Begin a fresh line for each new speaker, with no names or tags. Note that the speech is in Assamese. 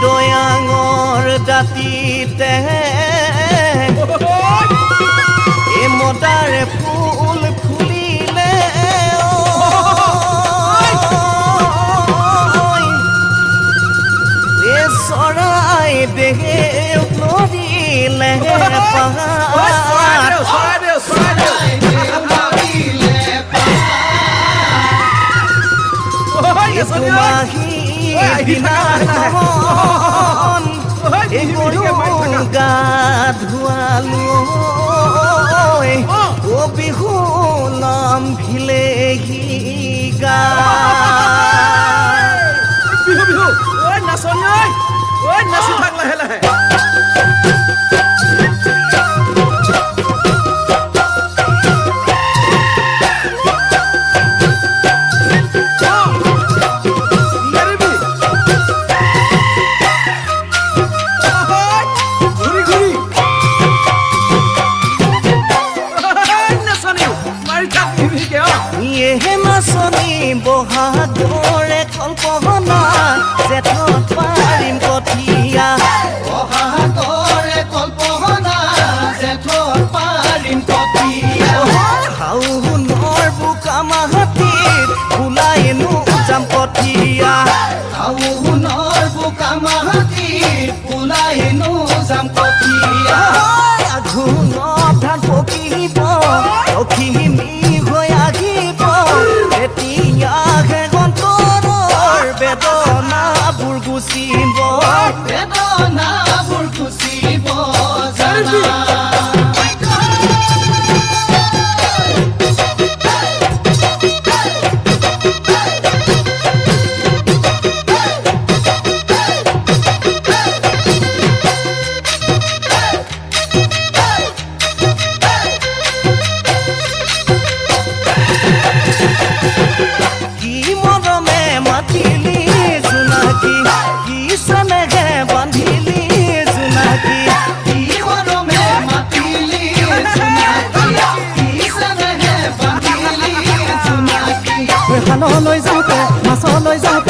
দয়াঙৰ দাঁতিতে মদাৰে ফুল ফুলিলে চৰাই দেহে নদীলে তোমাহি দিনাখন গা ধুৱালো অ বিহু নাম ভিলেহি গা
বিহু বিহু ঐ নাচনি ঐ নাচি থাক লাহে লাহে
বহাগৰে কল্পনা জেঠত পাৰিম কঠীয়া
বহাগৰে কল্পনা জেঠত পাৰিম কঠীয়া
শাওনৰ বোকা মাটিত ওলাইনো যাম কঠীয়া
শাওনৰ বোকা মাটিত ওলাইনো যাম কঠীয়া
আঘোণত ধান পকিব লখিমী হৈ আহিব এতিয়াহে অন্তৰৰ বেদনাবোৰ গুচিব
বেদনাবোৰ গুচিব জানা
লৈ যাওঁতে মাছলৈ যাওঁতে